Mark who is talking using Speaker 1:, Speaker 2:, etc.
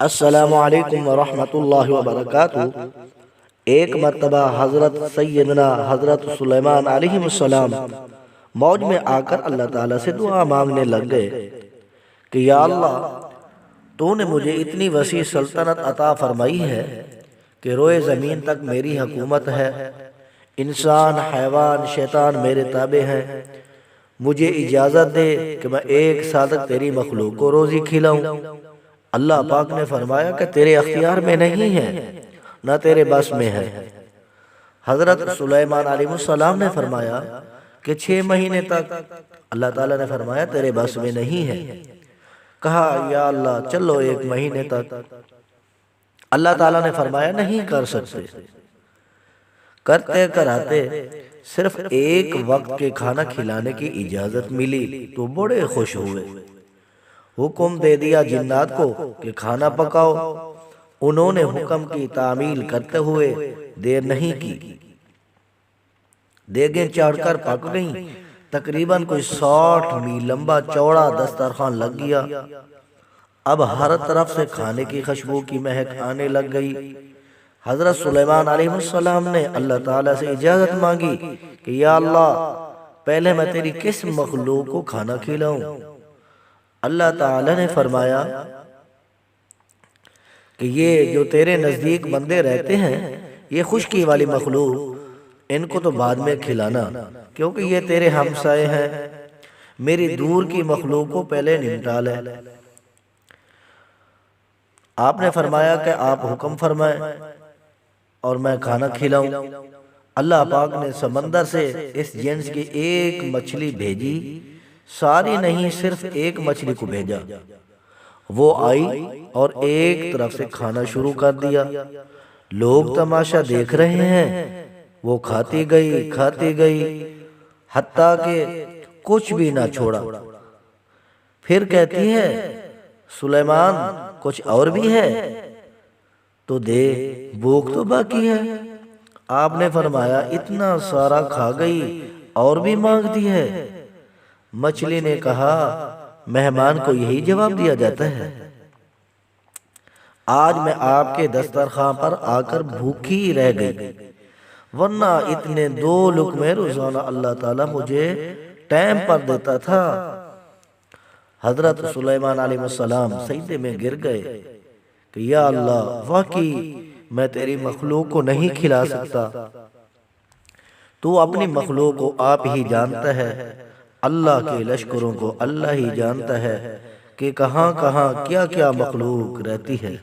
Speaker 1: السلام علیکم ورحمۃ اللہ وبرکاتہ۔ ایک مرتبہ حضرت سیدنا حضرت سلیمان علیہ السلام موج میں آ کر اللہ تعالیٰ سے دعا مانگنے لگ گئے کہ یا اللہ، تو نے مجھے اتنی وسیع سلطنت عطا فرمائی ہے کہ روئے زمین تک میری حکومت ہے، انسان، حیوان، شیطان میرے تابع ہیں۔ مجھے اجازت دے کہ میں ایک سال تک تیری مخلوق کو روزی کھلاؤں۔ اللہ پاک نے فرمایا کہ تیرے اختیار میں نہیں ہے، نہ تیرے بس میں ہے۔ حضرت سلیمان علیہ السلام نے فرمایا کہ 6 مہینے تک۔ اللہ تعالیٰ نے فرمایا تیرے بس میں نہیں ہے۔ کہا یا اللہ چلو 1 مہینے تک۔ اللہ تعالیٰ نے فرمایا نہیں کر سکتے۔ کرتے کراتے صرف ایک وقت کے کھانا کھلانے کی اجازت ملی تو بڑے خوش ہوئے۔ حکم دے دیا جنات کو کہ کھانا پکاؤ۔ انہوں نے حکم کی تعمیل کرتے ہوئے دیر نہیں کی، دیگیں چڑھ کر پک گئیں۔ تقریباً کوئی 60 میل لمبا چوڑا دسترخوان لگ گیا۔ اب ہر طرف سے کھانے کی خوشبو کی مہک آنے لگ گئی۔ حضرت سلیمان علیہ السلام نے اللہ تعالیٰ سے اجازت مانگی کہ یا اللہ، پہلے میں تیری کس مخلوق کو کھانا کھلاؤں؟ اللہ تعالیٰ نے فرمایا کہ یہ جو تیرے نزدیک بندے رہتے ہیں، یہ خشکی والی مخلوق، ان کو تو بعد میں کھلانا، کیونکہ یہ تیرے ہمسائے ہیں۔ میری دور کی مخلوق کو پہلے نمٹا لے۔ آپ نے فرمایا کہ آپ حکم فرمائیں اور میں کھانا کھلاؤں۔ اللہ پاک نے سمندر سے اس جنس کی ایک مچھلی بھیجی، ساری نہیں، صرف ایک مچھلی کو بھیجا۔ وہ آئی اور ایک طرف سے کھانا شروع کر دیا۔ لوگ تماشا دیکھ رہے ہیں۔ وہ کھاتی گئی حتیٰ کہ کچھ بھی نہ چھوڑا۔ پھر کہتی ہے سلیمان کچھ اور بھی ہے تو دے، بھوک تو باقی ہے۔ آپ نے فرمایا اتنا سارا کھا گئی اور بھی مانگتی ہے۔ مچھلی نے کہا مہمان کو یہی جواب دیا جاتا ہے۔ آج میں آپ کے دسترخوان پر آ کر بھوکی رہ گئی، ورنہ اتنے 2 لقمے روزانہ اللہ تعالیٰ مجھے ٹائم پر دیتا تھا۔ حضرت سلیمان علیہ السلام سجدے میں گر گئے کہ یا اللہ، واقعی میں تیری مخلوق کو نہیں کھلا سکتا۔ تو اپنی مخلوق کو آپ ہی جانتا ہے، اللہ کے لشکروں کو اللہ ہی جانتا ہے کہ کہاں کہاں کیا کیا مخلوق رہتی ہے۔